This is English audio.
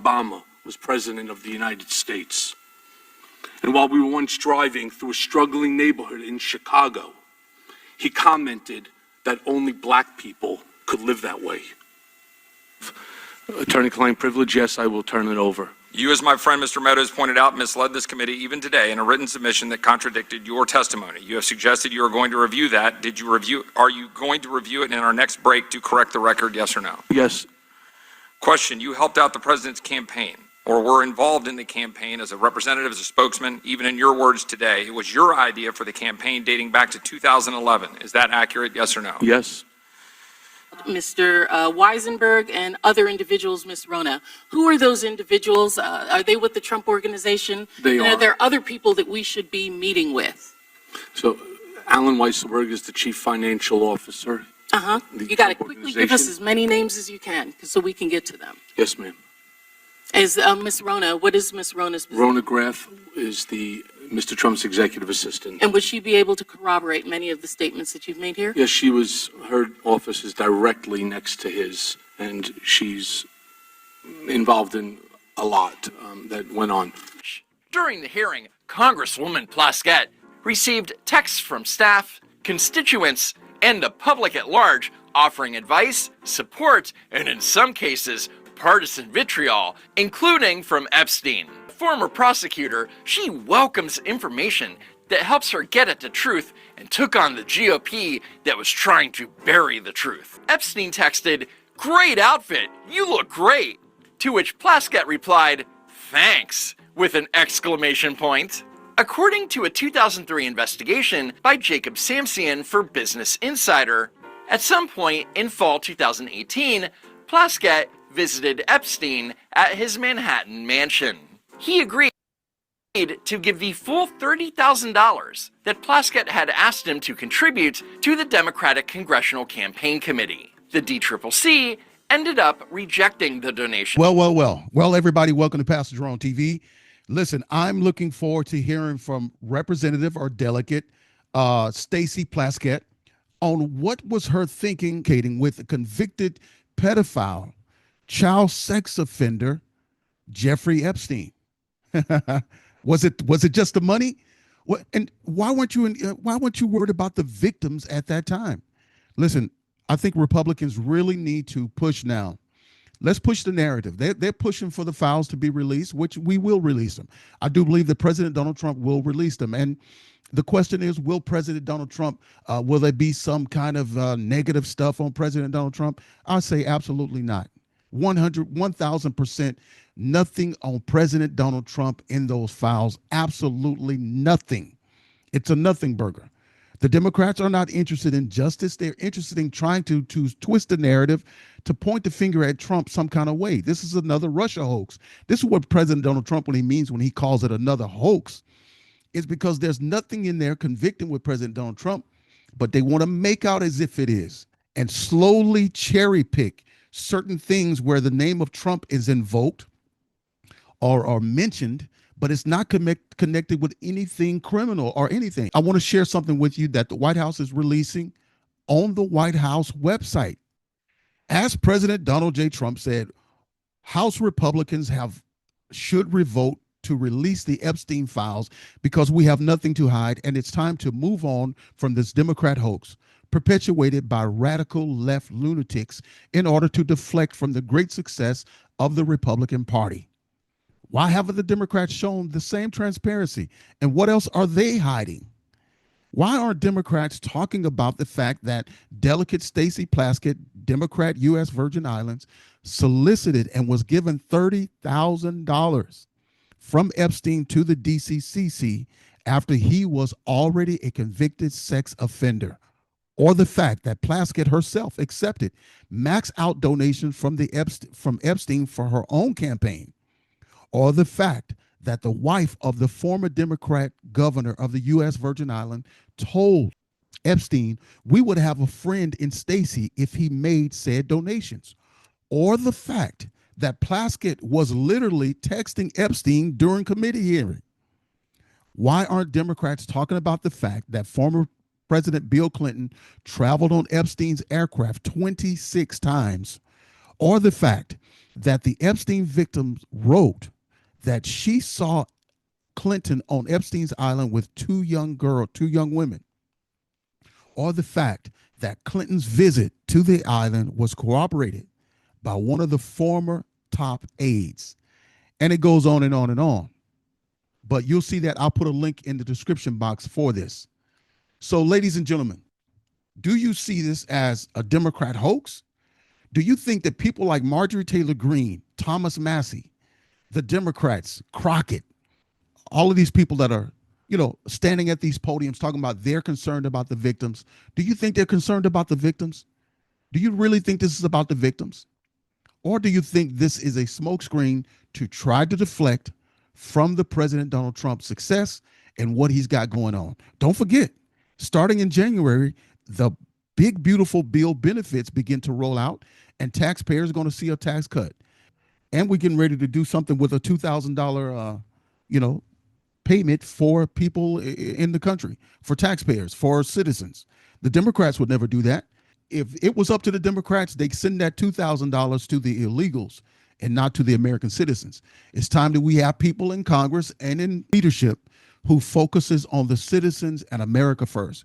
Obama was president of the United States. And while we were once driving through a struggling neighborhood in Chicago, he commented that only black people could live that way. Attorney-client privilege, yes, I will turn it over. You, as my friend Mr. Meadows pointed out, misled this committee even today in a written submission that contradicted your testimony. You have suggested you are going to review that. Are you going to review it in our next break to correct the record, yes or no? Yes. Question, you helped out the president's campaign or were involved in the campaign as a representative, as a spokesman, even in your words today. It was your idea for the campaign dating back to 2011. Is that accurate, yes or no? Yes. Mr. Weisenberg and other individuals, Ms. Rona. Who are those individuals? Are they with the Trump Organization? They are. Are there other people that we should be meeting with? So, Alan Weisselberg is the chief financial officer. You got to quickly give us as many names as you can so we can get to them. Yes, ma'am. As Ms. Rona, what is Ms. Rona's position? Rona Graff is Mr. Trump's executive assistant. And would she be able to corroborate many of the statements that you've made here? Yes, her office is directly next to his, and she's involved in a lot that went on. During the hearing, Congresswoman Plaskett received texts from staff, constituents, and the public at large offering advice, support, and in some cases, partisan vitriol, including from Epstein. Former prosecutor, she welcomes information that helps her get at the truth and took on the GOP that was trying to bury the truth. Epstein texted, "Great outfit, you look great," to which Plaskett replied, "Thanks," with an exclamation point. According to a 2003 investigation by Jacob Samsian for Business Insider, at some point in fall 2018, Plaskett visited Epstein at his Manhattan mansion. He agreed to give the full $30,000 that Plaskett had asked him to contribute to the Democratic Congressional Campaign Committee. The DCCC ended up rejecting the donation. Well, everybody, welcome to Pastor Jerone TV. Listen, I'm looking forward to hearing from Representative or Delegate Stacey Plaskett on what was her thinking with a convicted pedophile, child sex offender, Jeffrey Epstein. Was it just the money? And why weren't you worried about the victims at that time? Listen, I think Republicans really need to push now. Let's push the narrative. They're pushing for the files to be released, which we will release them. I do believe that President Donald Trump will release them. And the question is, will President Donald Trump, will there be some kind of negative stuff on President Donald Trump? I say absolutely not. 1,000%, nothing on President Donald Trump in those files. Absolutely nothing. It's a nothing burger. The Democrats are not interested in justice. They're interested in trying to twist the narrative to point the finger at Trump some kind of way. This is another Russia hoax. This is what President Donald Trump, when he calls it another hoax, is because there's nothing in there convicting with President Donald Trump, but they want to make out as if it is and slowly cherry pick certain things where the name of Trump is invoked or mentioned, but it's not connected with anything criminal or anything. I want to share something with you that the White House is releasing on the White House website. As President Donald J. Trump said, House Republicans should revote to release the Epstein files because we have nothing to hide, and it's time to move on from this Democrat hoax perpetuated by radical left lunatics in order to deflect from the great success of the Republican Party. Why haven't the Democrats shown the same transparency? And what else are they hiding? Why aren't Democrats talking about the fact that Delegate Stacey Plaskett, Democrat, U.S. Virgin Islands, solicited and was given $30,000 from Epstein to the DCCC after he was already a convicted sex offender? Or the fact that Plaskett herself accepted max out donations from Epstein for her own campaign? Or the fact that the wife of the former Democrat governor of the U.S. Virgin Islands told Epstein, "We would have a friend in Stacey if he made said donations"? Or the fact that Plaskett was literally texting Epstein during committee hearing? Why aren't Democrats talking about the fact that former President Bill Clinton traveled on Epstein's aircraft 26 times? or the fact that the Epstein victim wrote that she saw Clinton on Epstein's island with two young women, or the fact that Clinton's visit to the island was corroborated by one of the former top aides. And it goes on and on and on. But you'll see that I'll put a link in the description box for this. So, ladies and gentlemen, do you see this as a Democrat hoax? Do you think that people like Marjorie Taylor Greene, Thomas Massey, the Democrats, Crockett, all of these people that are, standing at these podiums talking about they're concerned about the victims, do you think they're concerned about the victims? Do you really think this is about the victims? Or do you think this is a smokescreen to try to deflect from the President Donald Trump's success and what he's got going on? Don't forget, starting in January, the big, beautiful bill benefits begin to roll out, and taxpayers are going to see a tax cut. And we're getting ready to do something with a $2,000, payment for people in the country, for taxpayers, for citizens. The Democrats would never do that. If it was up to the Democrats, they'd send that $2,000 to the illegals and not to the American citizens. It's time that we have people in Congress and in leadership who focuses on the citizens and America first.